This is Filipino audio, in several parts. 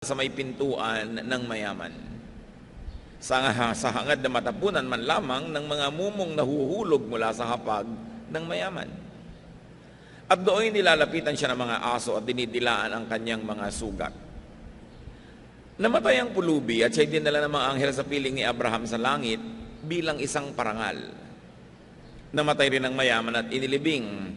sa may pintuan ng mayaman. Sa hangad na matapunan man lamang ng mga mumong nahuhulog mula sa hapag ng mayaman. At doon nilalapitan siya ng mga aso at dinidilaan ang kanyang mga sugat. Namatay ang pulubi at siya'y dinala ng mga anghel sa piling ni Abraham sa langit bilang isang parangal. Namatay rin ang mayaman at inilibing.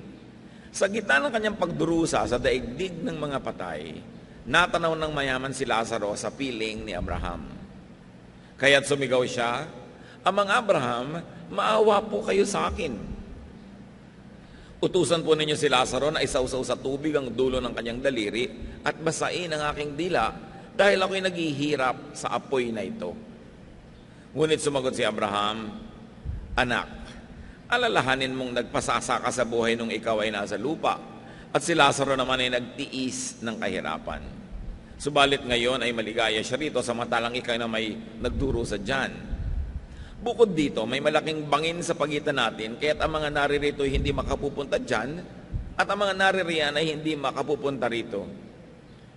Sa gitna ng kanyang pagdurusa sa daigdig ng mga patay, natanaw ng mayaman si Lazaro sa piling ni Abraham. Kaya't sumigaw siya, "Amang Abraham, maawa po kayo sa akin. Utusan po ninyo si Lazaro na isawsaw sa tubig ang dulo ng kanyang daliri at basain ang aking dila dahil ako'y naghihirap sa apoy na ito." Ngunit sumagot si Abraham, "Anak, alalahanin mong nagpasasa ka sa buhay nung ikaw ay nasa lupa, at si Lazaro naman ay nagtiis ng kahirapan. Subalit ngayon ay maligaya siya rito samantalang ikaw na may nagdurusa dyan. Bukod dito, may malaking bangin sa pagitan natin, kaya't ang mga naririto ay hindi makapupunta dyan, at ang mga naririyan ay hindi makapupunta rito."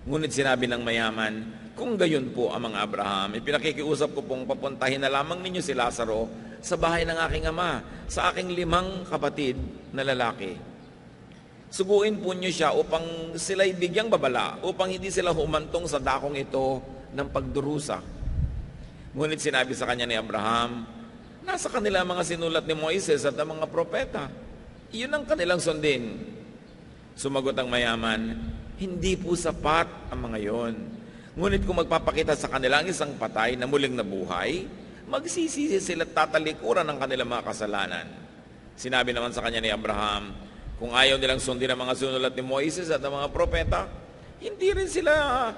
Ngunit sinabi ng mayaman, "Kung gayon po, Amang Abraham, ipinakikiusap ko pong papuntahin na lamang ninyo si Lazaro sa bahay ng aking ama, sa aking 5 kapatid na lalaki. Suguin po niyo siya upang sila'y bigyang babala, upang hindi sila humantong sa dakong ito ng pagdurusa." Ngunit sinabi sa kanya ni Abraham, "Nasa kanila mga sinulat ni Moises at ang mga propeta. Iyon ang kanilang sundin." Sumagot ang mayaman, "Hindi po sapat ang mga yon. Ngunit kung magpapakita sa kanila ang isang patay na muling nabuhay, magsisisi sila at tatalikuran ng kanilang mga kasalanan." Sinabi naman sa kanya ni Abraham, "Kung ayaw nilang sundin ang mga sinulat ni Moises at ang mga propeta, hindi rin nila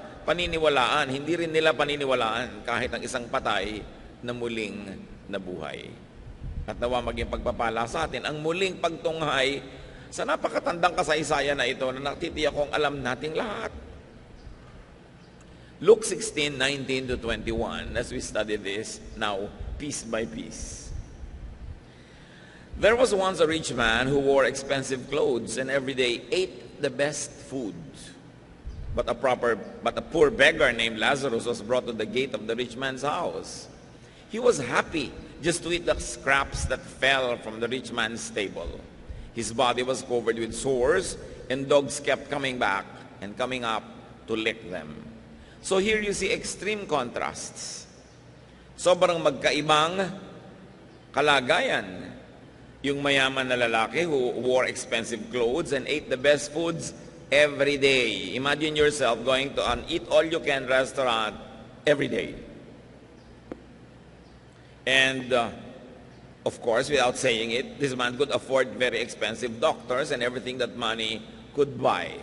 paniniwalaan kahit ang isang patay na muling nabuhay." At nawa maging pagpapala sa atin ang muling pagtunghay sa napakatandang kasaysayan na ito na natitiyak kong alam nating lahat. Luke 16:19-21, as we study this now piece by piece. "There was once a rich man who wore expensive clothes and every day ate the best food. But a poor beggar named Lazarus was brought to the gate of the rich man's house. He was happy just to eat the scraps that fell from the rich man's table. His body was covered with sores, and dogs kept coming back and coming up to lick them." So here you see extreme contrasts. Sobrang magkaibang kalagayan. Yung mayaman na lalaki who wore expensive clothes and ate the best foods every day. Imagine yourself going to an eat-all-you-can restaurant every day. And of course, without saying it, this man could afford very expensive doctors and everything that money could buy.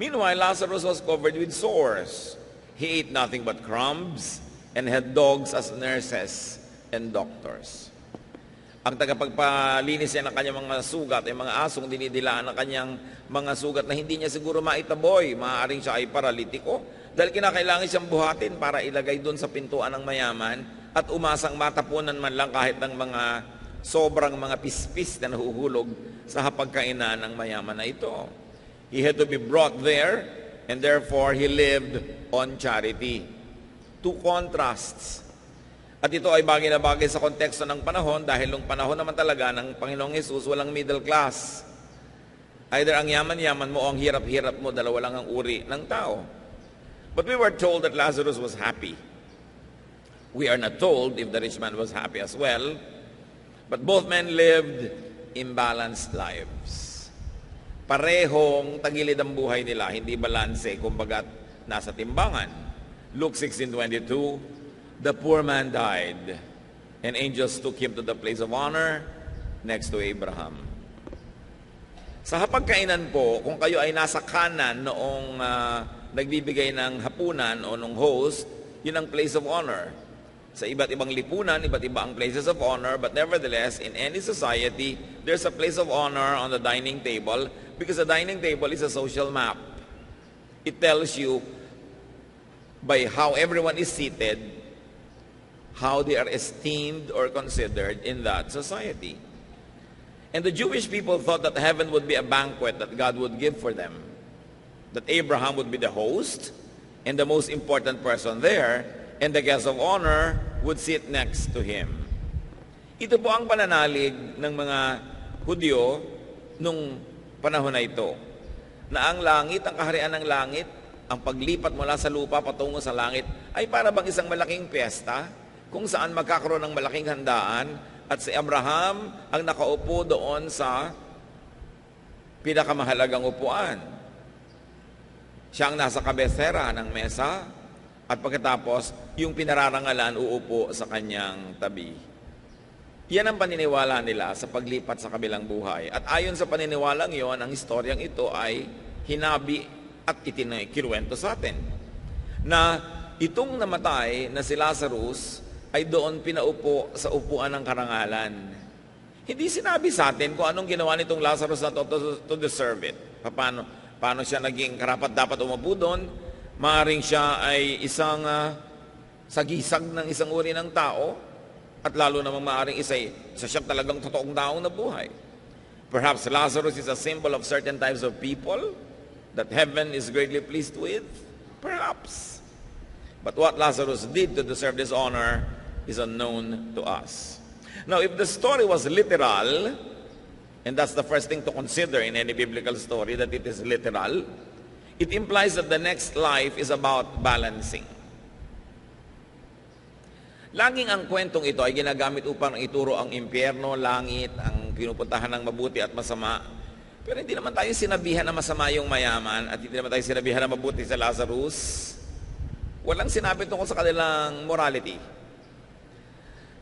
Meanwhile, Lazarus was covered with sores. He ate nothing but crumbs and had dogs as nurses and doctors. Ang tagapagpalinis niya ng kanyang mga sugat ay mga asong dinidilaan ng kanyang mga sugat na hindi niya siguro maitaboy. Maaaring siya ay paralitiko dahil kinakailangan siyang buhatin para ilagay doon sa pintuan ng mayaman at umasang matapunan man lang kahit ng mga sobrang mga pispis na nahuhulog sa hapagkainan ng mayaman na ito. He had to be brought there, and therefore he lived on charity. Two contrasts. At ito ay bagay na bagay sa konteksto ng panahon dahil nung panahon naman talaga ng Panginoong Hesus, walang middle class. Either ang yaman-yaman mo o ang hirap-hirap mo, dalawa lang ang uri ng tao. But we were told that Lazarus was happy. We are not told if the rich man was happy as well, but both men lived imbalanced lives. Parehong tagilid ang buhay nila, hindi balanse, kumbaga nasa timbangan. Luke 16:22, "The poor man died, and angels took him to the place of honor next to Abraham." Sa hapagkainan po, kung kayo ay nasa kanan noong nagbibigay ng hapunan o nung host, yun ang place of honor. Sa iba't ibang lipunan, iba't iba ang places of honor, but nevertheless, in any society, there's a place of honor on the dining table because the dining table is a social map. It tells you by how everyone is seated, how they are esteemed or considered in that society. And the Jewish people thought that heaven would be a banquet that God would give for them. That Abraham would be the host, and the most important person there, and the guest of honor would sit next to him. Ito po ang pananalig ng mga Hudyo nung panahon na ito, na ang langit, ang kaharian ng langit, ang paglipat mula sa lupa patungo sa langit, ay para bang isang malaking piyesta kung saan magkakaroon ng malaking handaan at si Abraham ang nakaupo doon sa pinakamahalagang upuan. Siya ang nasa kabesera ng mesa at pagkatapos yung pinararangalan uupo sa kanyang tabi. Yan ang paniniwala nila sa paglipat sa kabilang buhay. At ayon sa paniniwalang yon, ang historyang ito ay hinabi at kinuwento sa atin. Na itong namatay na si Lazarus ay doon pinaupo sa upuan ng karangalan. Hindi sinabi sa atin kung anong ginawa nitong Lazarus na to deserve it. Paano siya naging karapat dapat umupo doon? Maaring siya ay isang sagisag ng isang uri ng tao at lalo namang maaring isa siya talagang totoong taong nabuhay. Perhaps Lazarus is a symbol of certain types of people that heaven is greatly pleased with. Perhaps. But what Lazarus did to deserve this honor is unknown to us. Now, if the story was literal, and that's the first thing to consider in any biblical story, that it is literal, it implies that the next life is about balancing. Laging ang kwentong ito ay ginagamit upang ituro ang impyerno, langit, ang pinupuntahan ng mabuti at masama. Pero hindi naman tayo sinabihan na masama yung mayaman at hindi naman tayo sinabihan na mabuti sa Lazarus. Walang sinabi tungkol sa kanilang morality.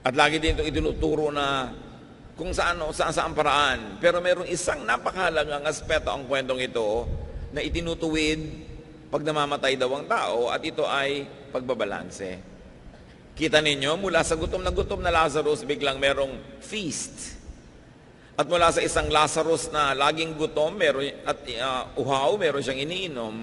At lagi din itong itinuturo na kung saan paraan. Pero mayroong isang napakahalagang aspeto ang kwentong ito na itinutuwid pag namamatay daw ang tao at ito ay pagbabalanse. Kita ninyo, mula sa gutom na Lazarus, biglang merong feast. At mula sa isang Lazarus na laging gutom at uhaw, meron siyang iniinom.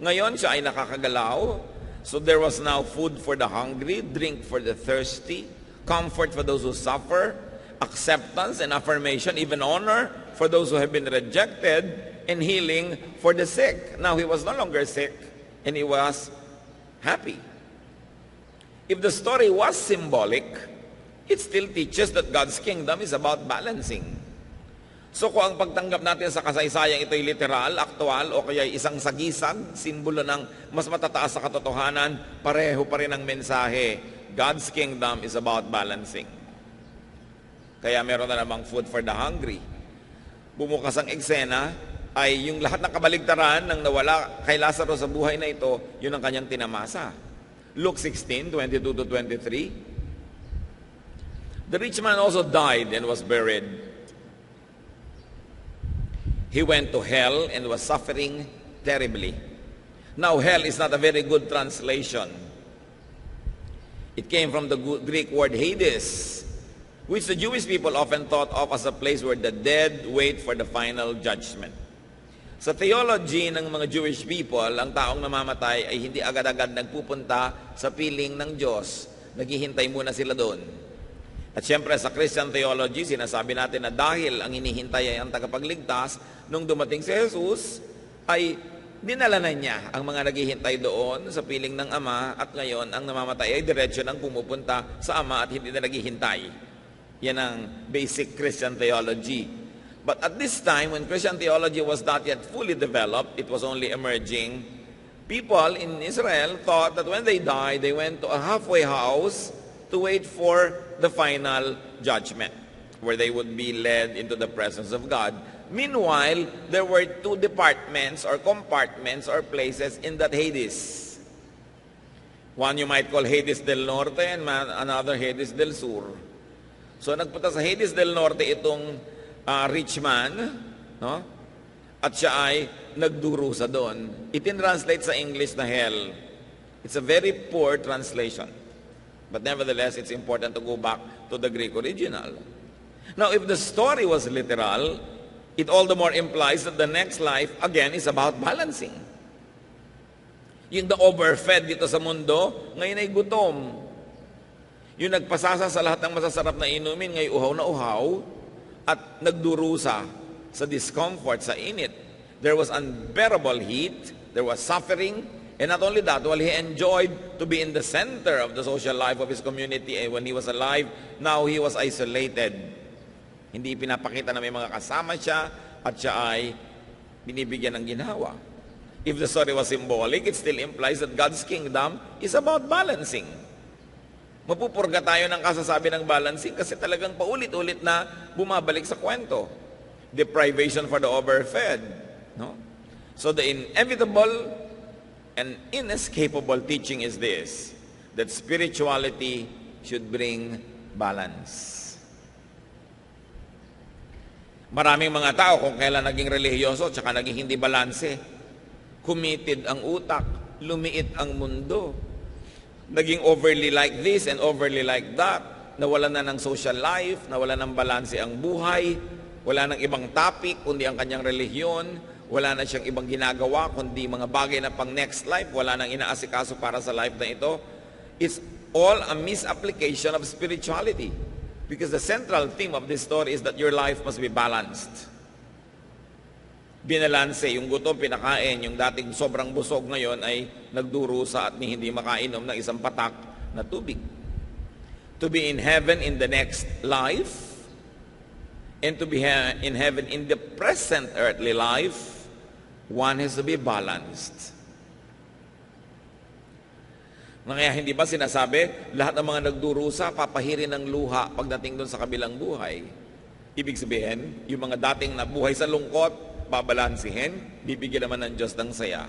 Ngayon siya ay nakakagalaw. So there was now food for the hungry, drink for the thirsty, comfort for those who suffer, acceptance and affirmation, even honor for those who have been rejected, and healing for the sick. Now he was no longer sick, and he was happy. If the story was symbolic, it still teaches that God's kingdom is about balancing. So kung ang pagtanggap natin sa kasaysayang ito'y literal, aktual, o kaya isang sagisag, simbolo ng mas matataas sa katotohanan, pareho pa rin ang mensahe. God's kingdom is about balancing. Kaya meron na namang food for the hungry. Bumukas ang eksena, ay yung lahat ng kabaligtaran ng nawala kay Lazarus sa buhay na ito, yun ang kanyang tinamasa. Luke 16:22-23. The rich man also died and was buried. He went to hell and was suffering terribly. Now, hell is not a very good translation. It came from the Greek word Hades, which the Jewish people often thought of as a place where the dead wait for the final judgment. Sa theology ng mga Jewish people, ang taong namamatay ay hindi agad-agad nagpupunta sa piling ng Diyos. Naghihintay muna sila doon. At siyempre sa Christian theology, sinasabi natin na dahil ang hinihintay ay ang tagapagligtas, nung dumating si Jesus, ay dinala na niya ang mga naghihintay doon sa piling ng Ama, at ngayon ang namamatay ay diretsyo nang pumupunta sa Ama at hindi na naghihintay. Yan ang basic Christian theology. But at this time, when Christian theology was not yet fully developed, it was only emerging, people in Israel thought that when they died, they went to a halfway house to wait for the final judgment, where they would be led into the presence of God. Meanwhile, there were two departments or compartments or places in that Hades. One you might call Hades del Norte and another Hades del Sur. So nagpunta sa Hades del Norte itong rich man, no? At siya ay nagdurusa doon. Itin-translate sa English na hell. It's a very poor translation. But nevertheless, it's important to go back to the Greek original. Now, if the story was literal, it all the more implies that the next life, again, is about balancing. Yung the overfed dito sa mundo, ngayon ay gutom. Yung nagpasasa sa lahat ng masasarap na inumin, ngayon uhaw na uhaw, at nagdurusa sa discomfort, sa init. There was unbearable heat, there was suffering, And not only that, while he enjoyed to be in the center of the social life of his community when he was alive, now he was isolated. Hindi pinapakita na may mga kasama siya at siya ay binibigyan ng ginhawa. If the story was symbolic, it still implies that God's kingdom is about balancing. Mapupurga tayo ng kasasabi ng balancing kasi talagang paulit-ulit na bumabalik sa kwento. Deprivation for the overfed. No? So the inevitable and inescapable teaching is this, that spirituality should bring balance. Maraming mga tao kung kailan naging relihiyoso tsaka naging hindi balanse. Committed ang utak, lumiit ang mundo. Naging overly like this and overly like that. Nawalan na ng social life, nawalan ng balanse ang buhay, wala ng ibang topic kundi ang kanyang relihiyon, wala na siyang ibang ginagawa kundi mga bagay na pang next life, wala nang inaasikaso para sa life na ito. It's all a misapplication of spirituality. Because the central theme of this story is that your life must be balanced. Binalanse, yung gutom pinakain, yung dating sobrang busog ngayon ay nagdurusa at hindi makainom ng isang patak na tubig. To be in heaven in the next life, and to be in heaven in the present earthly life, one has to be balanced. Kaya hindi ba sinasabi, lahat ng mga nagdurusa, papahirin ng luha pagdating doon sa kabilang buhay? Ibig sabihin, yung mga dating nabuhay sa lungkot, babalansihin, bibigyan naman ng Diyos ng saya.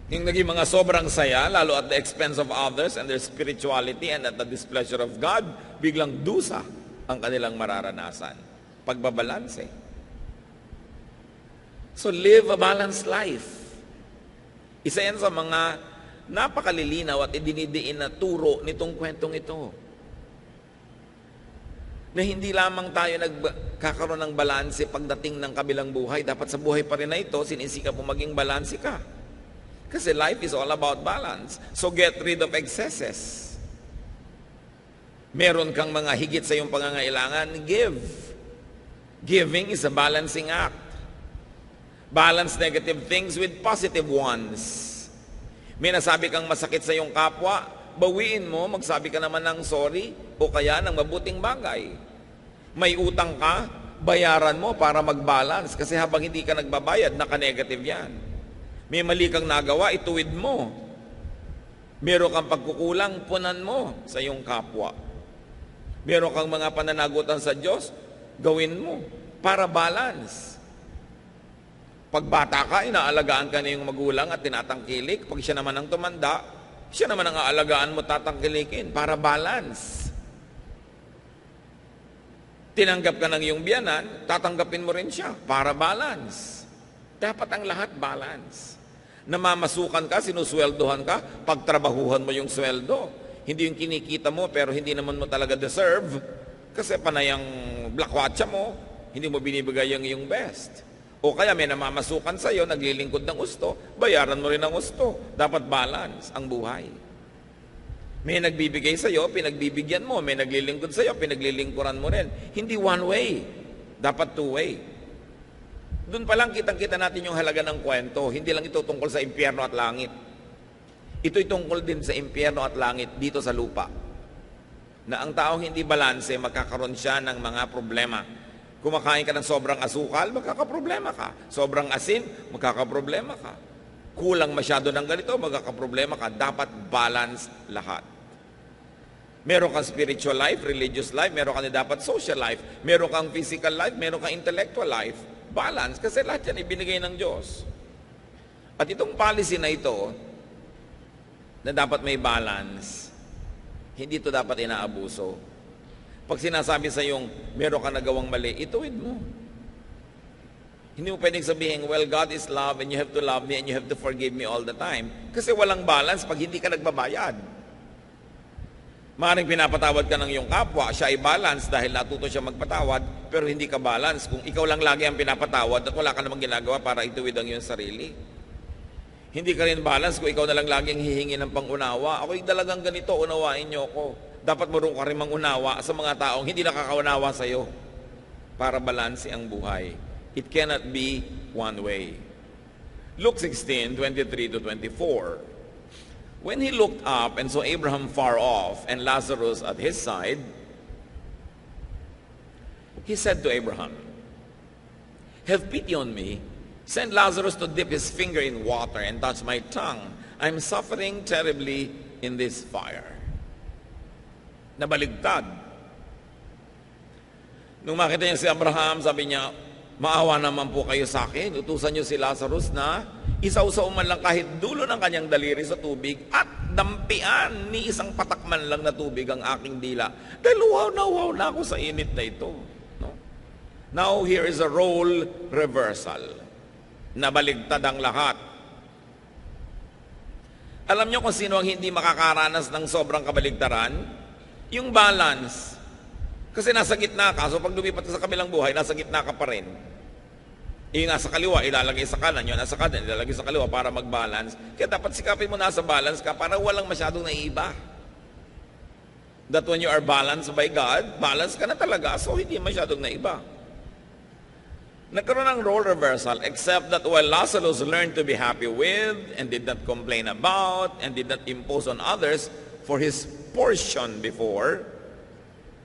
Yung naging mga sobrang saya, lalo at the expense of others and their spirituality and at the displeasure of God, biglang dusa ang kanilang mararanasan. Pagbabalanse. So live a balanced life. Isa yan sa mga napakalilinaw at idinidiin na turo nitong kwentong ito. Na hindi lamang tayo nagkakaroon ng balanse pagdating ng kabilang buhay. Dapat sa buhay pa rin na ito, sinisikap mo maging balanse ka. Kasi life is all about balance. So get rid of excesses. Meron kang mga higit sa iyong pangangailangan, give. Giving is a balancing act. Balance negative things with positive ones. May nasabi kang masakit sa iyong kapwa, bawiin mo, magsabi ka naman ng sorry o kaya ng mabuting bagay. May utang ka, bayaran mo para mag-balance kasi habang hindi ka nagbabayad, naka-negative yan. May mali kang nagawa, ituwid mo. Meron kang pagkukulang, punan mo sa iyong kapwa. Meron kang mga pananagutan sa Diyos, gawin mo para balance. Pag bata ka, inaalagaan ka na yung magulang at tinatangkilik. Pag siya naman ang tumanda, siya naman ang aalagaan mo, tatangkilikin para balance. Tinanggap ka ng iyong biyanan, tatanggapin mo rin siya para balance. Dapat ang lahat balance. Namamasukan ka, sinusweldohan ka, pagtrabahuhan mo yung sweldo. Hindi yung kinikita mo pero hindi naman mo talaga deserve kasi panay ang blakwatsa mo, hindi mo binibigay yung iyong best. O kaya may namamasukan sa iyo, naglilingkod ng gusto, bayaran mo rin ang gusto. Dapat balance ang buhay. May nagbibigay sa iyo, pinagbibigyan mo. May naglilingkod sa iyo, pinaglilingkuran mo rin. Hindi one way. Dapat two way. Doon pa lang kitang-kita natin yung halaga ng kwento. Hindi lang ito tungkol sa impyerno at langit. Ito'y tungkol din sa impyerno at langit dito sa lupa. Na ang taong hindi balanse, magkakaroon siya ng mga problema. Kumakain ka ng sobrang asukal, magkakaproblema ka. Sobrang asin, magkakaproblema ka. Kulang masyado ng ganito, magkakaproblema ka. Dapat balance lahat. Meron kang spiritual life, religious life, meron kang dapat social life, meron kang physical life, meron kang intellectual life. Balance, kasi lahat yan ibinigay ng Diyos. At itong policy na ito, na dapat may balance, hindi ito dapat inaabuso. Pag sinasabi sa yung meron ka nagawang mali, ituwid mo. Hindi mo pwedeng sabihin, well, God is love and you have to love me and you have to forgive me all the time. Kasi walang balance pag hindi ka nagbabayad. Maaaring pinapatawad ka ng iyong kapwa, siya ay balance dahil natuto siya magpatawad, pero hindi ka balance kung ikaw lang lagi ang pinapatawad at wala ka namang ginagawa para ituwid ang iyong sarili. Hindi ka rin balance kung ikaw na lang laging hihingi ng pangunawa. Ako'y dalagang ganito, unawain niyo ako. Dapat marunong ka rin mangunawa sa mga taong hindi nakakaunawa sa iyo para balanse ang buhay. It cannot be one way. Luke 16:23 to 24. When he looked up and saw Abraham far off and Lazarus at his side, he said to Abraham, "Have pity on me. Send Lazarus to dip his finger in water and touch my tongue. I'm suffering terribly in this fire." Nabaligtad. Nung makita niya si Abraham, sabi niya, "Maawa naman po kayo sa akin. Utusan niyo si Lazarus na isausaw man lang kahit dulo ng kanyang daliri sa tubig at dampian ni isang patakman lang na tubig ang aking dila. Dahil uhaw na ako sa init na ito." No? Now, here is a role reversal. Nabaligtad ang lahat. Alam niyo kung sino ang hindi makakaranas ng sobrang kabaligtaran? Yung balance. Kasi nasa gitna ka, so pag lumipat ka sa kabilang buhay, nasa gitna ka pa rin. Yung nasa kaliwa, ilalagay sa kanan. Yung nasa kanan, ilalagay sa kaliwa para mag-balance. Kaya dapat sikapin mo nasa balance ka para walang masyadong naiiba. That when you are balanced by God, balance ka na talaga, so hindi masyadong naiba. Nagkaroon ng role reversal, except that while Lazarus learned to be happy with and did not complain about and did not impose on others for his portion before,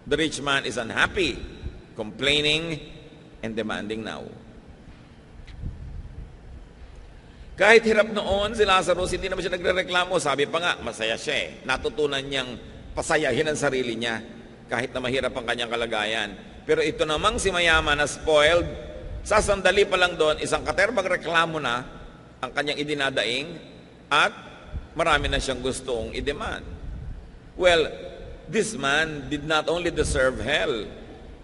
the rich man is unhappy, complaining, and demanding now. Kahit hirap noon si Lazarus, hindi naman siya nagrereklamo. Sabi pa nga, masaya siya eh. Natutunan niyang pasayahin ang sarili niya kahit na mahirap ang kanyang kalagayan. Pero ito namang si mayaman na spoiled, sa sandali pa lang doon, isang katerbang reklamo na ang kanyang idinadaing at marami na siyang gustong i-demand. Well, this man did not only deserve hell,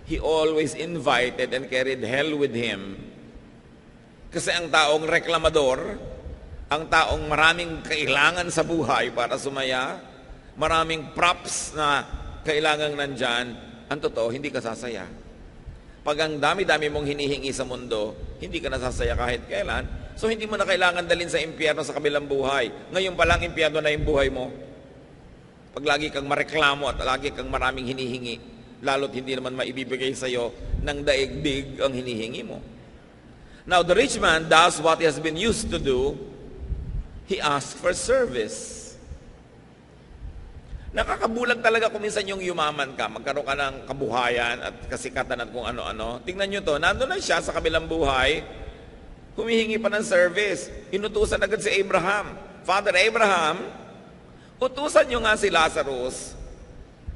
he always invited and carried hell with him. Kasi ang taong reklamador, ang taong maraming kailangan sa buhay para sumaya, maraming props na kailangang nandyan, ang totoo, hindi ka sasaya. Pag ang dami-dami mong hinihingi sa mundo, hindi ka nasasaya kahit kailan, so hindi mo na kailangan dalhin sa impyerno sa kabilang buhay. Ngayon pa lang, impyerno na yung buhay mo. Pag lagi kang mareklamo at lagi kang maraming hinihingi, lalo't hindi naman maibibigay sa'yo ng daigdig ang hinihingi mo. Now, the rich man does what he has been used to do. He asks for service. Nakakabulag talaga kung minsan yung yumaman ka, magkaroon ka ng kabuhayan at kasikatan at kung ano-ano. Tingnan nyo to, nandun na siya sa kabilang buhay, humihingi pa ng service. Inutusan agad si Abraham. Father Abraham, utusan nyo nga si Lazarus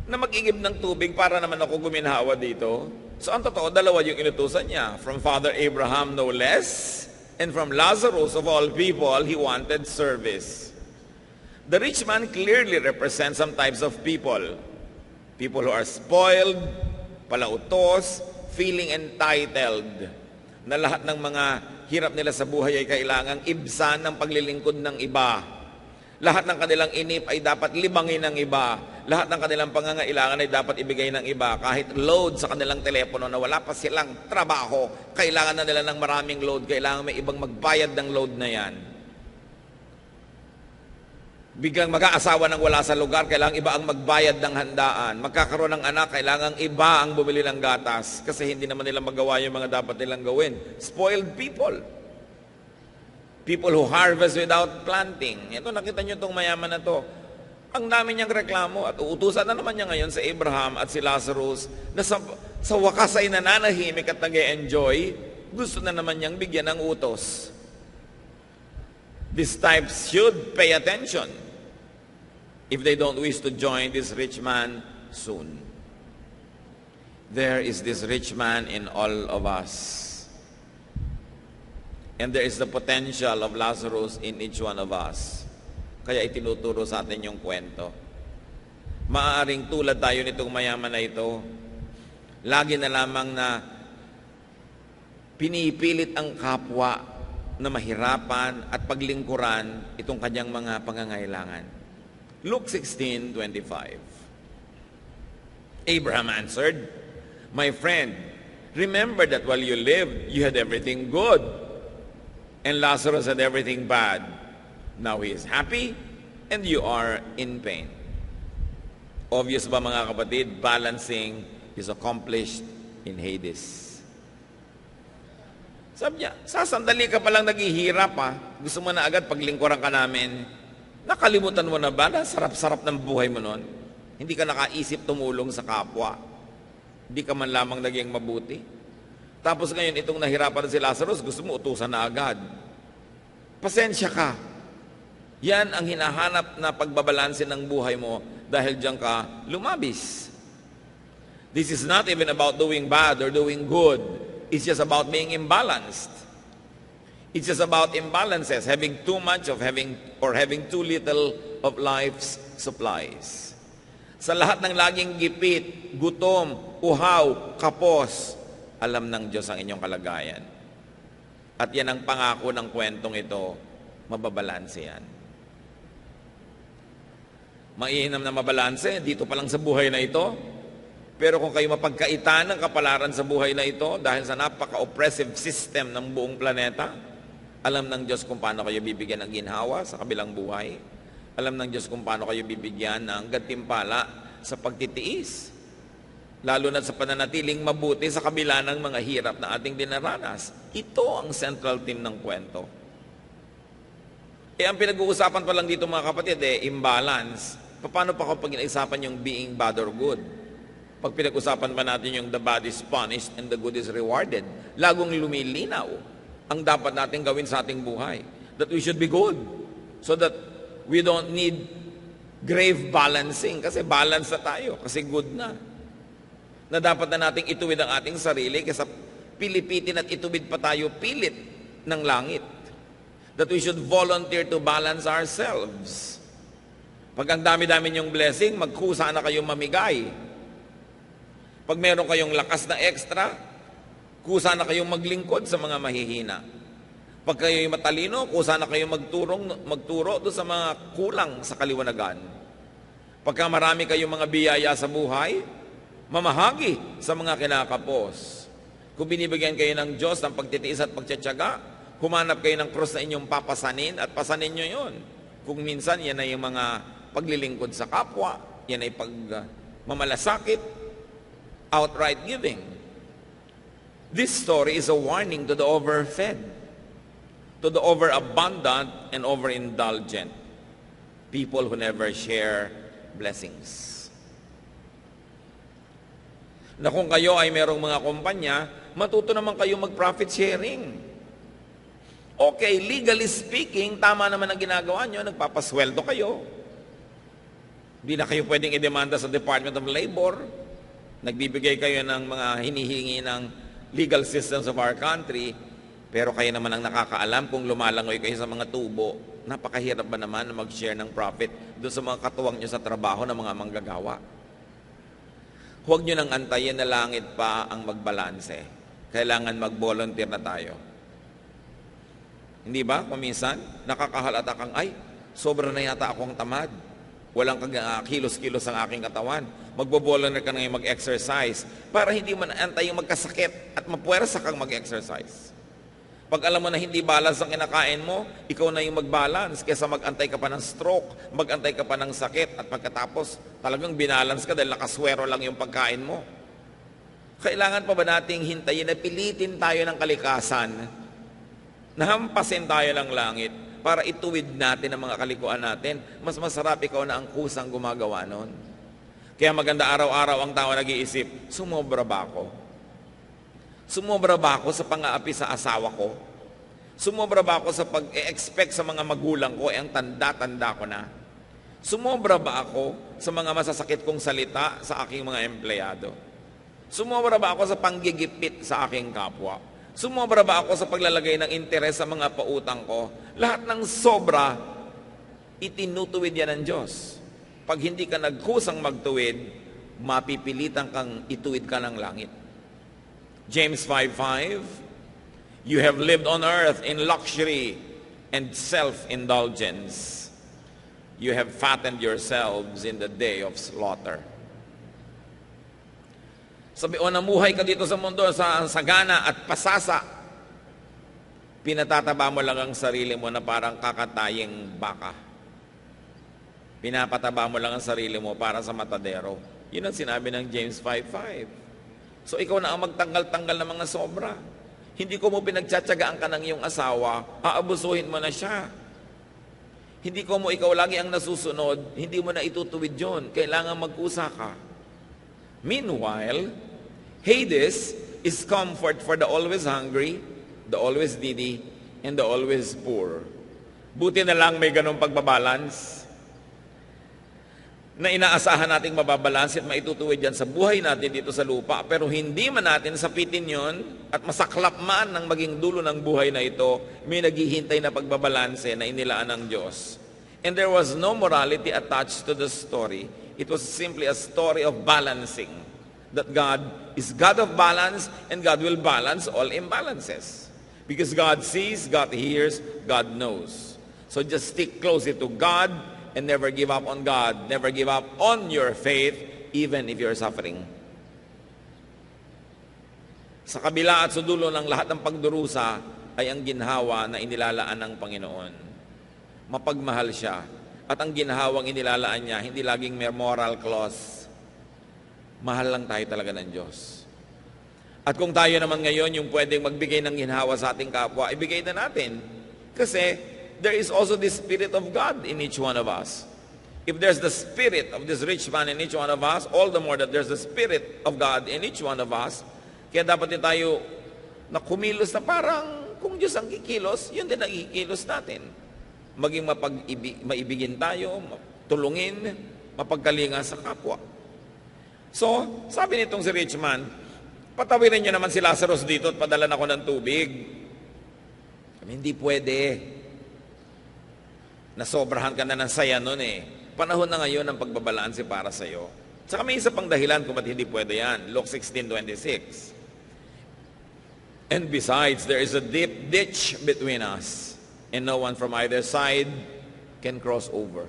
na mag-igib ng tubig para naman ako guminhawa dito. So ang totoo, dalawa yung inutusan niya. From Father Abraham no less, and from Lazarus of all people, he wanted service. The rich man clearly represents some types of people. People who are spoiled, palautos, feeling entitled, na lahat ng mga hirap nila sa buhay ay kailangang ibsan ng paglilingkod ng iba. Lahat ng kanilang inip ay dapat libangin ng iba. Lahat ng kanilang pangangailangan ay dapat ibigay ng iba. Kahit load sa kanilang telepono na wala pa silang trabaho, kailangan na nila ng maraming load. Kailangan may ibang magbayad ng load na yan. Biglang mag-aasawa ng wala sa lugar, kailangan iba ang magbayad ng handaan. Magkakaroon ng anak, kailangan iba ang bumili ng gatas. Kasi hindi naman nila magawa yung mga dapat nilang gawin. Spoiled people. People who harvest without planting. Ito, nakita nyo itong mayaman na to. Ang dami niyang reklamo at uutusan na naman niya ngayon sa Abraham at si Lazarus na sa wakas ay nananahimik at nag-e-enjoy, gusto na naman niyang bigyan ng utos. These types should pay attention if they don't wish to join this rich man soon. There is this rich man in all of us. And there is the potential of Lazarus in each one of us. Kaya itinuturo sa atin yung kwento. Maaaring tulad tayo nitong mayaman na ito, lagi na lamang na pinipilit ang kapwa na mahirapan at paglingkuran itong kanyang mga pangangailangan. Luke 16:25. Abraham answered, "My friend, remember that while you lived, you had everything good. And Lazarus had everything bad. Now he is happy, and you are in pain." Obvious ba mga kapatid, balancing is accomplished in Hades. Sabi niya, sasandali ka palang naghihirap ha. Gusto mo na agad paglingkuran ka namin. Nakalimutan mo na ba na sarap-sarap ng buhay mo noon? Hindi ka nakaisip tumulong sa kapwa. Hindi ka man lamang naging mabuti. Tapos ngayon, itong nahirapan si Lazarus, gusto mo utusan na agad. Pasensya ka. Yan ang hinahanap na pagbabalanse ng buhay mo dahil diyan ka lumabis. This is not even about doing bad or doing good. It's just about being imbalanced. It's just about imbalances, having too much of having too little of life's supplies. Sa lahat ng laging gipit, gutom, uhaw, kapos, alam ng Diyos ang inyong kalagayan. At yan ang pangako ng kwentong ito, mababalanse yan. Mainam na mabalanse, dito pa lang sa buhay na ito. Pero kung kayo mapagkaitan ng kapalaran sa buhay na ito, dahil sa napaka-oppressive system ng buong planeta, alam ng Diyos kung paano kayo bibigyan ng ginhawa sa kabilang buhay. Alam ng Diyos kung paano kayo bibigyan ng gantimpala sa pagtitiis. Lalo na sa pananatiling mabuti sa kabila ng mga hirap na ating dinaranas. Ito ang central theme ng kwento. Ang pinag-uusapan pa lang dito mga kapatid, imbalance. Paano pa kapag inaisapan yung being bad or good? Pag pinag-usapan pa natin yung the bad is punished and the good is rewarded, lagong lumilinaw ang dapat natin gawin sa ating buhay. That we should be good. So that we don't need grave balancing. Kasi balance na tayo. Kasi good na. Na dapat na nating ituwid ang ating sarili kaysa pilipitin at ituwid pa tayo pilit ng langit. That we should volunteer to balance ourselves. Pag ang dami-dami niyong blessing, magkusa na kayong mamigay. Pag meron kayong lakas na extra, kusa na kayong maglingkod sa mga mahihina. Pag kayo'y matalino, kusa na kayong magturo doon sa mga kulang sa kaliwanagan. Pagka marami kayong mga biyaya sa buhay, mamahagi sa mga kinakapos. Kung binibigyan kayo ng Diyos ng pagtitiis at pagtsatsaga, humanap kayo ng krus na inyong papasanin at pasanin nyo yon. Kung minsan, yan ay yung mga paglilingkod sa kapwa, yan ay pagmamalasakit, outright giving. This story is a warning to the overfed, to the overabundant and overindulgent, people who never share blessings. Na kung kayo ay merong mga kumpanya, matuto naman kayo mag-profit sharing. Okay, legally speaking, tama naman ang ginagawa nyo, nagpapasweldo kayo. Hindi na kayo pwedeng idemanda sa Department of Labor. Nagbibigay kayo ng mga hinihingi ng legal systems of our country, pero kayo naman ang nakakaalam kung lumalangoy kayo sa mga tubo. Napakahirap ba naman na mag-share ng profit doon sa mga katuwang nyo sa trabaho ng mga manggagawa? Huwag nyo nang antayin na langit pa ang magbalanse. Kailangan mag-volunteer na tayo. Hindi ba? Kung minsan, nakakahalata kang, ay, sobra na yata akong tamad. Walang kilos-kilos ang aking katawan. Magbo-volunteer ka na ngayon mag-exercise para hindi mo naantay yung magkasakit at mapuwersa kang mag-exercise. Pag alam mo na hindi balance ang kinakain mo, ikaw na yung mag-balance kaysa mag-antay ka pa ng stroke, mag-antay ka pa ng sakit at pagkatapos talagang binalance ka dahil nakaswero lang yung pagkain mo. Kailangan pa ba nating hintayin na pilitin tayo ng kalikasan, nahampasin tayo ng langit, para ituwid natin ang mga kalikuan natin? Mas masarap ikaw na ang kusang gumagawa nun. Kaya maganda araw-araw ang tao nag-iisip, sumobra ba ako? Sumobra ba ako sa pang-aapi sa asawa ko? Sumobra ba ako sa pag-expect sa mga magulang ko, ang tanda-tanda ko na? Sumobra ba ako sa mga masasakit kong salita sa aking mga empleyado? Sumobra ba ako sa panggigipit sa aking kapwa? Sumobra ba ako sa paglalagay ng interes sa mga pautang ko? Lahat ng sobra, itinutuwid yan ng Diyos. Pag hindi ka nagkusang magtuwid, mapipilitan kang ituwid ka ng langit. James 5:5, you have lived on earth in luxury and self-indulgence. You have fattened yourselves in the day of slaughter. Sabi, o namuhay ka dito sa mundo sa sagana at pasasa. Pinatataba mo lang ang sarili mo na parang kakatayeng baka. Pinapataba mo lang ang sarili mo para sa matadero. Yun ang sinabi ng James 5:5. So ikaw na ang magtanggal-tanggal ng mga sobra. Hindi ko mo pinagtsatsagaan ka ng iyong asawa, aabusuhin mo na siya. Hindi ko mo ikaw lagi ang nasusunod, hindi mo na itutuwid yun. Kailangan magkusa ka. Meanwhile, Hades is comfort for the always hungry, the always needy, and the always poor. Buti na lang may ganong pagbabalance na inaasahan nating mababalanse at maitutuwid yan sa buhay natin dito sa lupa. Pero hindi man natin sapitin yon at masaklap man ng maging dulo ng buhay na ito, may naghihintay na pagbabalanse na inilaan ng Diyos. And there was no morality attached to the story. It was simply a story of balancing. That God is God of balance and God will balance all imbalances. Because God sees, God hears, God knows. So just stick closely to God and never give up on God. Never give up on your faith, even if you're suffering. Sa kabila at sa dulo ng lahat ng pagdurusa ay ang ginhawa na inilalaan ng Panginoon. Mapagmahal siya. At ang ginhawang inilalaan niya, hindi laging may moral clause. Mahal lang tayo talaga ng Diyos. At kung tayo naman ngayon yung pwedeng magbigay ng ginhawa sa ating kapwa, ibigay na natin. Kasi there is also the Spirit of God in each one of us. If there's the spirit of this rich man in each one of us, all the more that there's the Spirit of God in each one of us. Kaya dapat din tayo na kumilos na parang kung Diyos ang kikilos, yun din ang kikilos natin. Maging maibigin tayo, tulungin, mapagkalinga sa kapwa. So, sabi nitong si rich man, patawirin niyo naman si Lazarus dito at padalan ako ng tubig. Hindi pwede. Nasobrahan ka na ng saya nun eh. Panahon na ngayon ng pagbabalanse para sa iyo. Saka may isa pang dahilan kung ba't hindi pwede yan. Luke 16:26. And besides, there is a deep ditch between us, and no one from either side can cross over.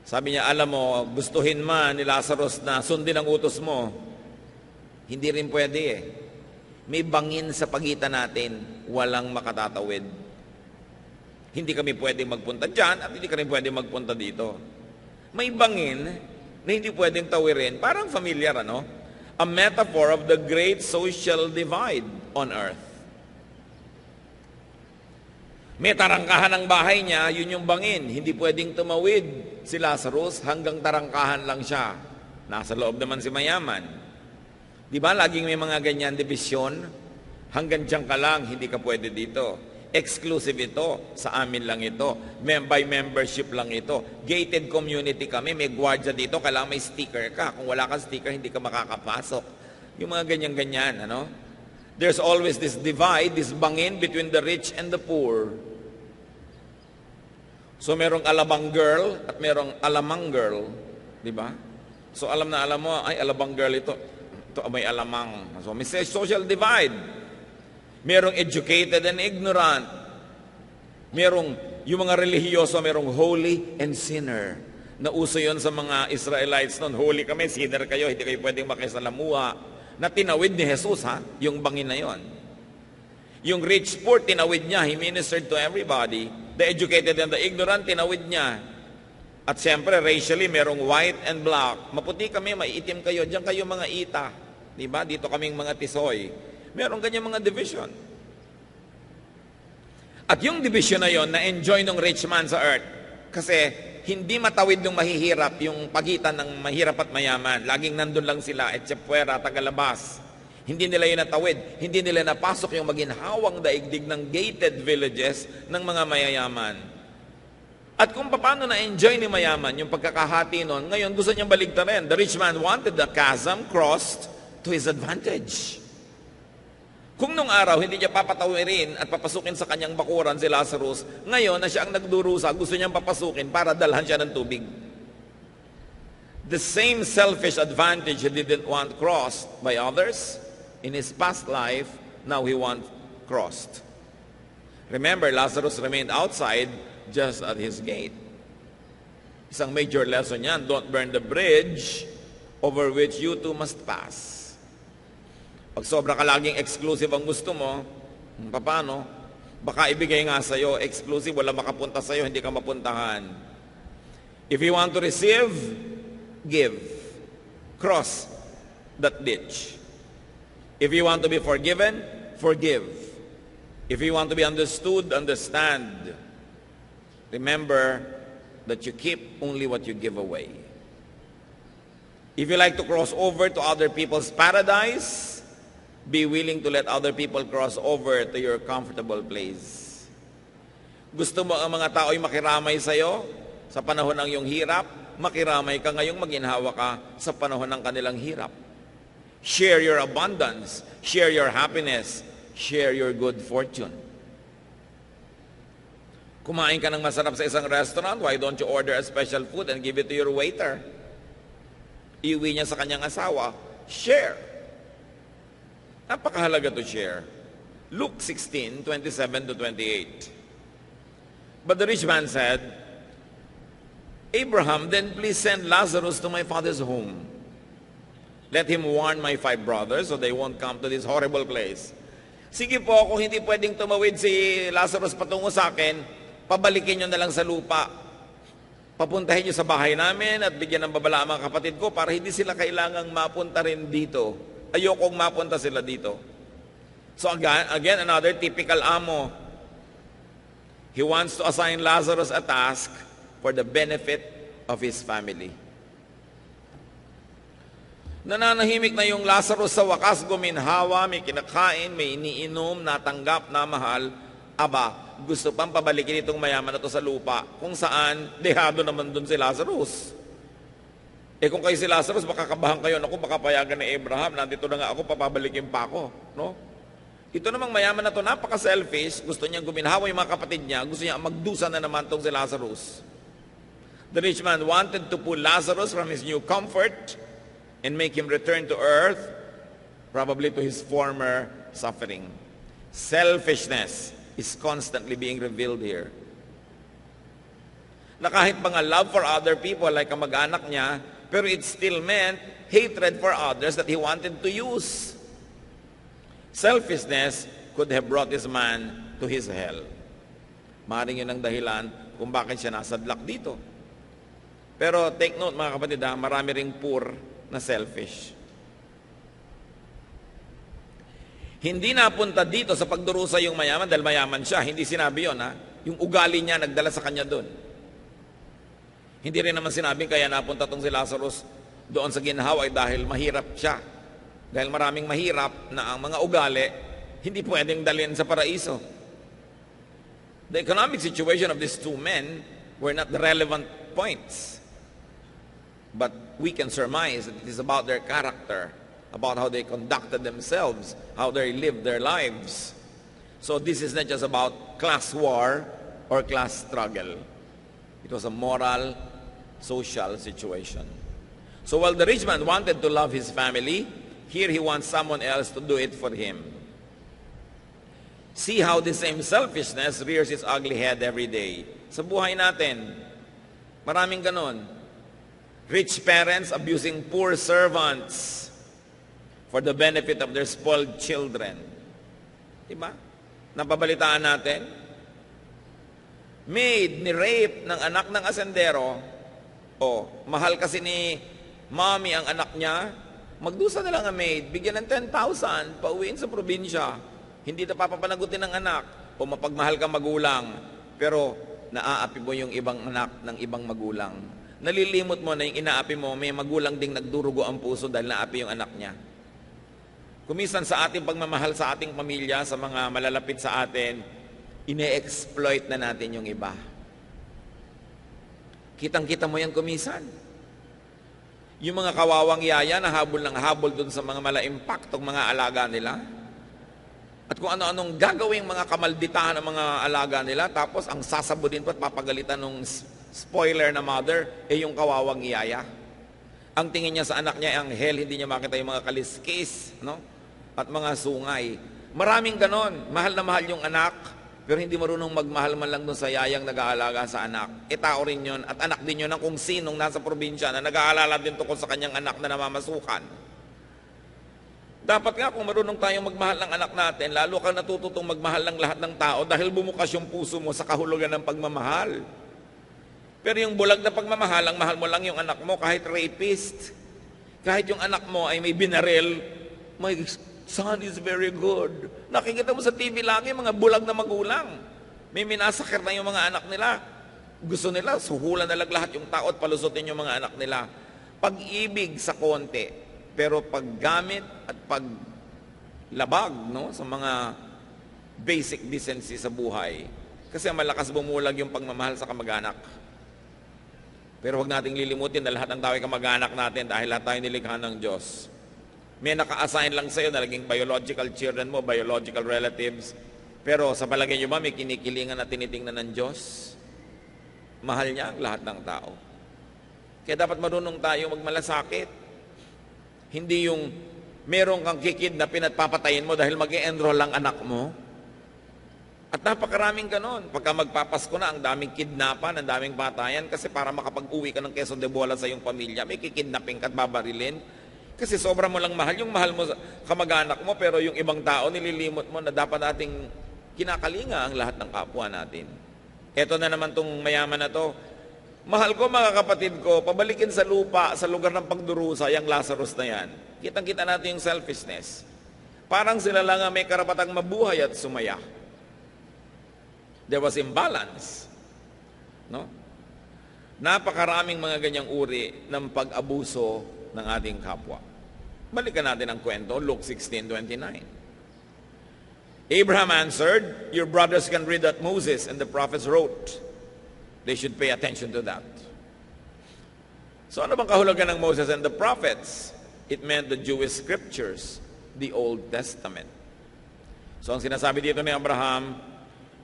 Sabi niya, alam mo, gustuhin man ni Lazarus na sundin ang utos mo, hindi rin pwede eh. May bangin sa pagitan natin, walang makatatawid. Hindi kami pwedeng magpunta dyan at hindi kami pwedeng magpunta dito. May bangin na hindi pwedeng tawirin. Parang familiar, ano? A metaphor of the great social divide on earth. May tarangkahan ng bahay niya, yun yung bangin. Hindi pwedeng tumawid si Lazarus, hanggang tarangkahan lang siya. Nasa loob naman si mayaman. Di ba, laging may mga ganyan division? Hanggang dyan ka lang, hindi ka pwede dito. Exclusive ito, sa amin lang ito. By membership lang ito. Gated community kami, may gwardiya dito, kailangan may sticker ka. Kung wala kang sticker, hindi ka makakapasok. Yung mga ganyan-ganyan, ano? There's always this divide, this bangin between the rich and the poor. So merong alabang girl at merong alamang girl, di ba? So alam na alam mo, ay alabang girl ito may alamang. So may social divide. Merong educated and ignorant. Merong, yung mga relihiyoso, merong holy and sinner. Nauso yon sa mga Israelites noon. Holy kami, sinner kayo, hindi kayo pwedeng makisalamuha. Na tinawid ni Jesus, ha? Yung bangin na yon. Yung rich poor, tinawid niya. He ministered to everybody. The educated and the ignorant, tinawid niya. At siyempre, racially, merong white and black. Maputi kami, maiitim kayo. Diyan kayo mga ita. Diba? Dito kaming mga tisoy. Meron ganyan mga division. At yung division na yon, na-enjoy ng rich man sa earth. Kasi hindi matawid ng mahihirap yung pagitan ng mahirap at mayaman. Laging nandun lang sila, etsepuera, tagalabas. Hindi nila yun natawid. Hindi nila napasok yung maginhawang daigdig ng gated villages ng mga mayayaman. At kung paano na-enjoy ni mayaman yung pagkakahati nun, ngayon gusto niyang baligtarin. The rich man wanted the chasm crossed to his advantage. Kung nung araw, hindi niya papatawirin at papasukin sa kanyang bakuran si Lazarus, ngayon na siya ang nagdurusa, gusto niyang papasukin para dalhan siya ng tubig. The same selfish advantage he didn't want crossed by others in his past life, now he wants crossed. Remember, Lazarus remained outside just at his gate. Isang major lesson yan, don't burn the bridge over which you too must pass. Pag sobra ka laging exclusive ang gusto mo, paano? Baka ibigay nga sa'yo, exclusive, wala makapunta sa'yo, hindi ka mapuntahan. If you want to receive, give. Cross that ditch. If you want to be forgiven, Forgive. If you want to be understood, understand. Remember that you keep only what you give away. If you like to cross over to other people's paradise, be willing to let other people cross over to your comfortable place. Gusto mo ang mga tao'y makiramay sa'yo sa panahon ng iyong hirap, makiramay ka ngayong maginhawa ka sa panahon ng kanilang hirap. Share your abundance, share your happiness, share your good fortune. Kumain ka ng masarap sa isang restaurant, why don't you order a special food and give it to your waiter? Iuwi niya sa kanyang asawa, share. Napakahalaga to share. Luke 16:27 to 28. But the rich man said, Abraham, then please send Lazarus to my father's home. Let him warn my 5 brothers so they won't come to this horrible place. Sige po, kung hindi pwedeng tumawid si Lazarus patungo sa akin, pabalikin nyo na lang sa lupa. Papuntahin nyo sa bahay namin at bigyan ng babala ang mga kapatid ko para hindi sila kailangang mapunta rin dito. Ayokong mapunta sila dito. So again, another typical amo. He wants to assign Lazarus a task for the benefit of his family. Nananahimik na yung Lazarus sa wakas, guminhawa, may kinakain, may iniinom, natanggap, na mahal. Aba, gusto pang pabalikin itong mayaman na to sa lupa, kung saan dehado naman dun si Lazarus. Kung kayo si Lazarus, baka kabahan kayo, naku, baka payagan ni Abraham, nandito na nga ako, papabalikin pa ako. No? Ito namang mayaman na to, napaka-selfish, gusto niyang guminhawa yung mga kapatid niya, gusto niya magdusa na naman tong si Lazarus. The rich man wanted to pull Lazarus from his new comfort and make him return to earth, probably to his former suffering. Selfishness is constantly being revealed here. Na kahit mga love for other people, like ang mag-anak niya, pero it still meant hatred for others that he wanted to use. Selfishness could have brought this man to his hell. Maaaring yun ang dahilan kung bakit siya nasadlak dito. Pero take note mga kapatid, marami ring poor na selfish. Hindi napunta dito sa pagdurusa yung mayaman dahil mayaman siya. Hindi sinabi yun, ha? Yung ugali niya nagdala sa kanya doon. Hindi rin naman sinabing kaya napunta tong si Lazarus doon sa ginhawa dahil mahirap siya. Dahil maraming mahirap na ang mga ugali hindi pwedeng dalhin sa paraiso. The economic situation of these 2 men were not the relevant points. But we can surmise that it is about their character, about how they conducted themselves, how they lived their lives. So this is not just about class war or class struggle. It was a moral, social situation. So while the rich man wanted to love his family, here he wants someone else to do it for him. See how the same selfishness rears its ugly head every day. Sa buhay natin, maraming ganon. Rich parents abusing poor servants for the benefit of their spoiled children. Diba? Napabalitaan natin. Maid ni-rape ng anak ng asendero. Mahal kasi ni mommy ang anak niya. Magdusa na lang ang maid. Bigyan ng 10,000. Pauwiin sa probinsya. Hindi na papapanagutin ng anak. O mapagmahal ka magulang. Pero naaapi mo yung ibang anak ng ibang magulang. Nalilimot mo na yung inaapi mo, may magulang ding nagdurugo ang puso dahil naapi yung anak niya. Kumisan sa ating pagmamahal sa ating pamilya, sa mga malalapit sa atin, ine-exploit na natin yung iba. Kitang-kita mo yan kumisan. Yung mga kawawang yaya na habol ng habol dun sa mga mala-impactong mga alaga nila. At kung ano-anong gagawing mga kamalditahan ng mga alaga nila, tapos ang sasabudin pa at papagalitan ng spoiler na mother, yung kawawang iyaya. Ang tingin niya sa anak niya ay anghel, hindi niya makita yung mga kaliskis, no? At mga sungay. Maraming ganon. Mahal na mahal yung anak, pero hindi marunong magmahal man lang dun sa yayang nag-aalaga sa anak. Tao rin yun, at anak din yun ng kung sinong nasa probinsya na nag-aalala din tungkol sa kanyang anak na namamasukan. Dapat nga kung marunong tayong magmahal ng anak natin, lalo kang natututong magmahal ng lahat ng tao dahil bumukas yung puso mo sa kahulugan ng pagmamahal. Pero yung bulag na pagmamahal, ang mahal mo lang yung anak mo kahit rapist. Kahit yung anak mo ay may binaril, may Son is very good. Nakikita mo sa TV lagi, mga bulag na magulang. May minasakir na yung mga anak nila. Gusto nila, suhulan na lang lahat yung tao at palusutin yung mga anak nila. Pag-ibig sa konti, pero paggamit at paglabag, no, sa mga basic decency sa buhay. Kasi malakas bumulag yung pagmamahal sa kamag-anak. Pero huwag nating lilimutin na lahat ng tao ay kamag-anak natin dahil lahat tayo nilikha ng Diyos. May naka-assign lang sa'yo na naging biological children mo, biological relatives. Pero sa palagay nyo ba, may kinikilingan at tinitingnan ng Diyos? Mahal niya ang lahat ng tao. Kaya dapat marunong tayo magmalasakit. Hindi yung meron kang kikidnapin at papatayin mo dahil mag-e-enroll lang anak mo. At napakaraming ganon. Pagka magpapasko na, ang daming kidnapan, ang daming patayan, kasi para makapag-uwi ka ng Quezon de Bola sa iyong pamilya, may kikidnapin ka at babarilin. Kasi sobra mo lang mahal. Yung mahal mo sa kamag-anak mo, pero yung ibang tao, nililimot mo na dapat nating kinakalinga ang lahat ng kapwa natin. Eto na naman tong mayaman na to. Mahal ko mga kapatid ko, pabalikin sa lupa, sa lugar ng pagdurusa, yung Lazarus na yan. Kitang-kita natin yung selfishness. Parang sila lang ang may karapatang mabuhay at sumaya. There was imbalance. No? Napakaraming mga ganyang uri ng pag-abuso ng ating kapwa. Balikan natin ang kwento, Luke 16:29. Abraham answered, "Your brothers can read that Moses and the prophets wrote. They should pay attention to that." So ano bang kahulugan ng Moses and the prophets? It meant the Jewish scriptures, the Old Testament. So ang sinasabi dito ni Abraham,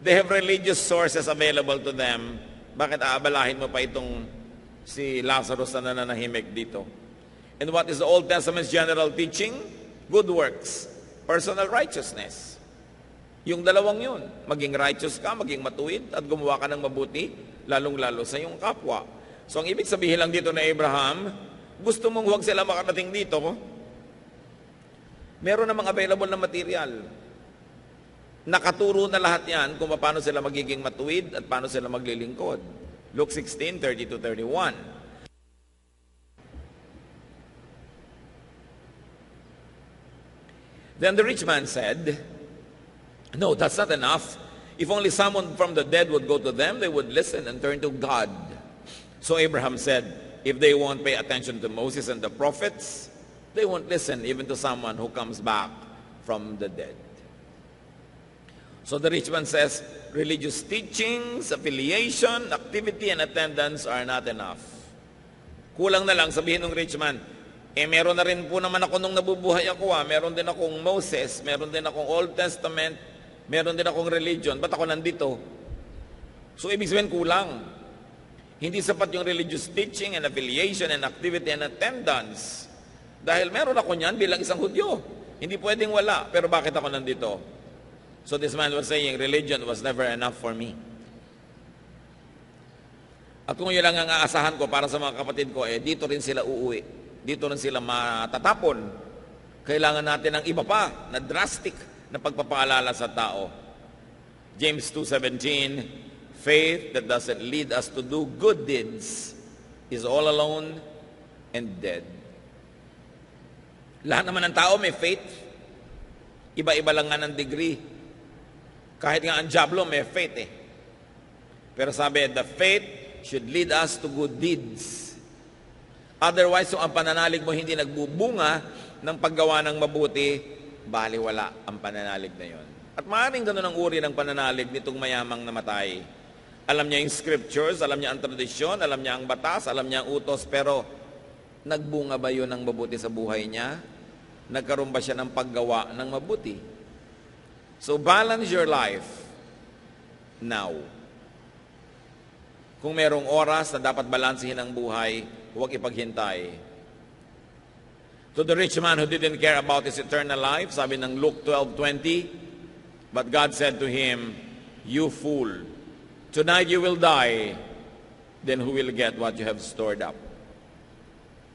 they have religious sources available to them. Bakit aabalahin mo pa itong si Lazarus na nananahimik dito? And what is the Old Testament's general teaching? Good works, personal righteousness. Yung dalawang yun, maging righteous ka, maging matuwid, at gumawa ka ng mabuti, lalong-lalo sa iyong kapwa. So ang ibig sabihin lang dito na Abraham, gusto mong huwag sila makarating dito, meron namang available na material. Nakaturo na lahat yan kung paano sila magiging matuwid at paano sila maglilingkod. Luke 16:30-31. Then the rich man said, "No, that's not enough. If only someone from the dead would go to them, they would listen and turn to God." So Abraham said, if they won't pay attention to Moses and the prophets, they won't listen even to someone who comes back from the dead. So the rich man says, religious teachings, affiliation, activity, and attendance are not enough. Kulang na lang, sabihin ng rich man, meron na rin po naman ako nung nabubuhay ako. Meron din akong Moses, meron din akong Old Testament, meron din akong religion. Ba't ako nandito? So ibig sabihin kulang. Hindi sapat yung religious teaching and affiliation and activity and attendance. Dahil meron ako niyan bilang isang Hudyo. Hindi pwedeng wala. Pero bakit ako nandito? So this man was saying, religion was never enough for me. At kung yun lang ang aasahan ko para sa mga kapatid ko, dito rin sila uuwi. Dito rin sila matatapon. Kailangan natin ng iba pa na drastic na pagpapaalala sa tao. James 2:17, faith that doesn't lead us to do good deeds is all alone and dead. Lahat naman ng tao may faith. Iba-iba lang nga ng degree. Kahit nga ang Diablo may faith . Pero sabi, the faith should lead us to good deeds. Otherwise, kung ang pananalig mo hindi nagbubunga ng paggawa ng mabuti, baliwala ang pananalig na yon. At maaaring ganun ang uri ng pananalig nitong mayamang namatay. Alam niya yung scriptures, alam niya ang tradisyon, alam niya ang batas, alam niya ang utos, pero nagbunga ba yun ng mabuti sa buhay niya? Nagkaroon ba siya ng paggawa ng mabuti? So balance your life now. Kung merong oras na dapat balansihin ang buhay, huwag ipaghintay. To the rich man who didn't care about his eternal life, sabi ng Luke 12:20, but God said to him, "You fool, tonight you will die, then who will get what you have stored up?"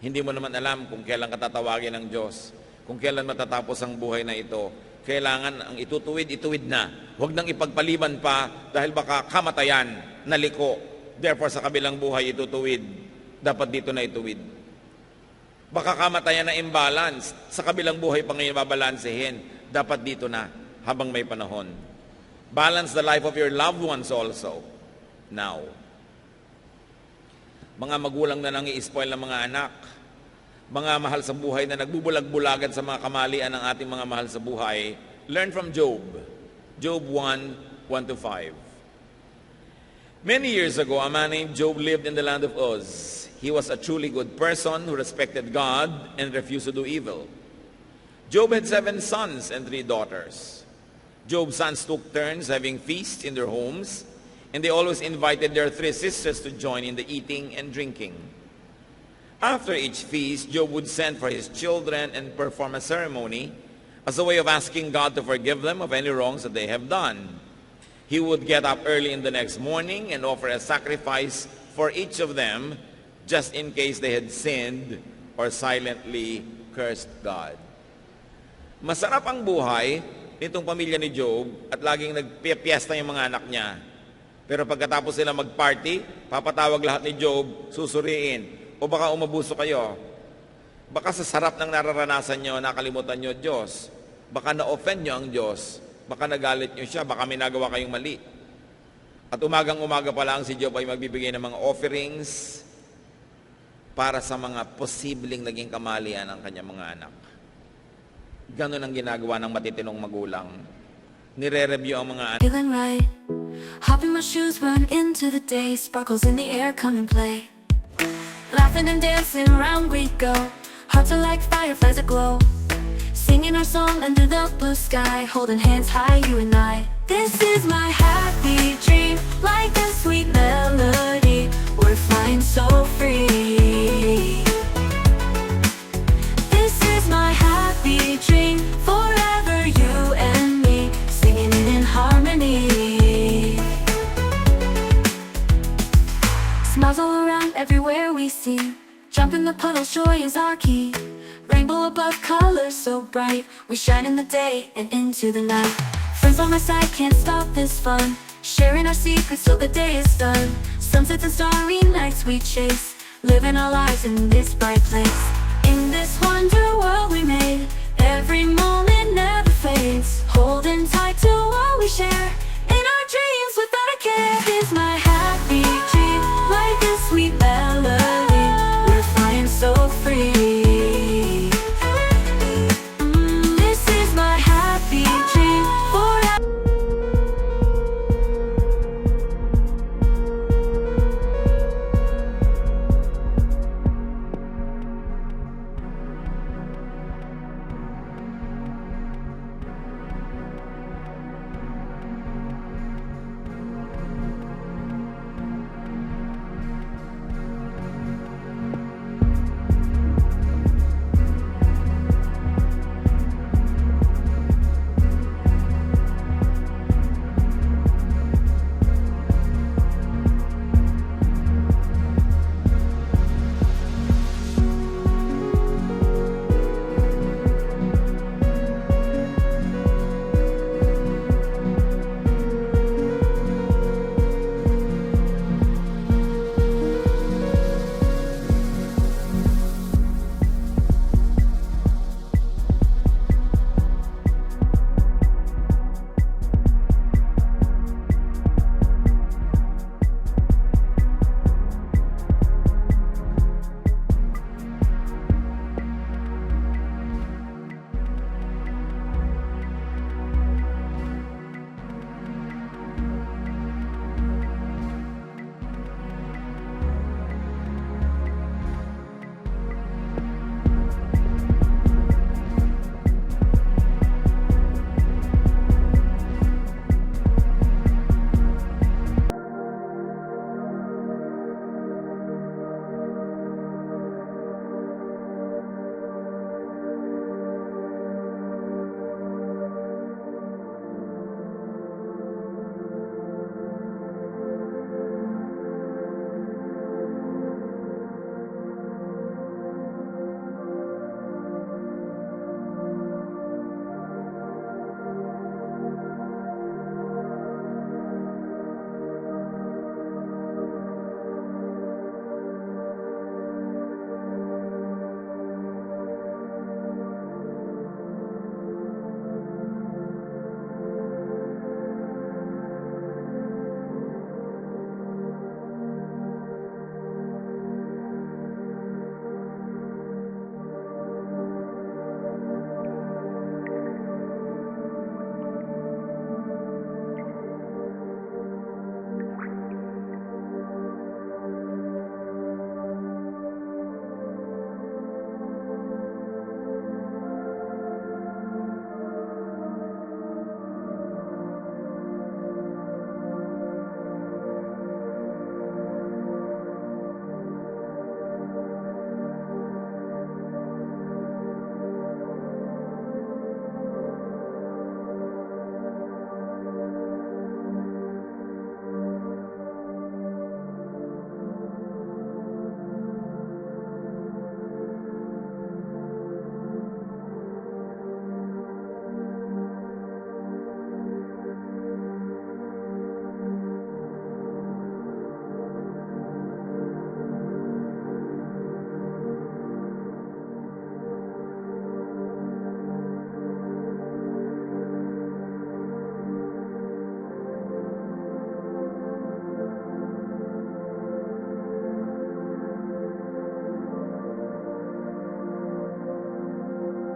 Hindi mo naman alam kung kailan ka tatawagin ng Diyos, kung kailan matatapos ang buhay na ito. Kailangan ang itutuwid na. Huwag nang ipagpaliban pa dahil baka kamatayan, naliko. Therefore, sa kabilang buhay itutuwid. Dapat dito na ituwid. Baka kamatayan na imbalance. Sa kabilang buhay pa ngayon babalansehin. Dapat dito na habang may panahon. Balance the life of your loved ones also. Now. Mga magulang na nang i-spoil ng mga anak. Mga mahal sa buhay na nagbubulag-bulagan sa mga kamalian ng ating mga mahal sa buhay. Learn from Job. Job 1, 1-5. Many years ago, a man named Job lived in the land of Uz. He was a truly good person who respected God and refused to do evil. Job had 7 sons and 3 daughters. Job's sons took turns having feasts in their homes, and they always invited their 3 sisters to join in the eating and drinking. After each feast, Job would send for his children and perform a ceremony as a way of asking God to forgive them of any wrongs that they have done. He would get up early in the next morning and offer a sacrifice for each of them just in case they had sinned or silently cursed God. Masarap ang buhay nitong pamilya ni Job at laging nagpipiesta yung mga anak niya. Pero pagkatapos sila mag-party, papatawag lahat ni Job, susuriin, o baka umabuso kayo. Baka sa sarap ng nararanasan nyo, nakalimutan nyo Diyos. Baka na-offend nyo ang Diyos. Baka nagalit nyo siya, baka may nagawa kayong mali. At umagang-umaga pa lang si Job ay magbibigay ng mga offerings para sa mga posibleng naging kamalian ng kanyang mga anak. Ganon ang ginagawa ng matitinong magulang. Nire-review ang mga anak. Feeling right, hop in my shoes, run into the day, sparkles in the air, come and play. Laughing and dancing around we go, hearts are like fireflies aglow. Singing our song under the blue sky, holding hands high, you and I. This is my happy dream, like a sweet melody. We're flying so free. This is my happy dream, forever you and me, singing it in harmony. Smiles all around everywhere we see, jump in the puddles, joy is our key. Rainbow above, colors so bright, we shine in the day and into the night. Friends on my side, can't stop this fun, sharing our secrets till the day is done. Sunsets and starry nights we chase, living our lives in this bright place. In this wonder world we made, every moment never fades, holding tight to what we share, in our dreams without a care. Is my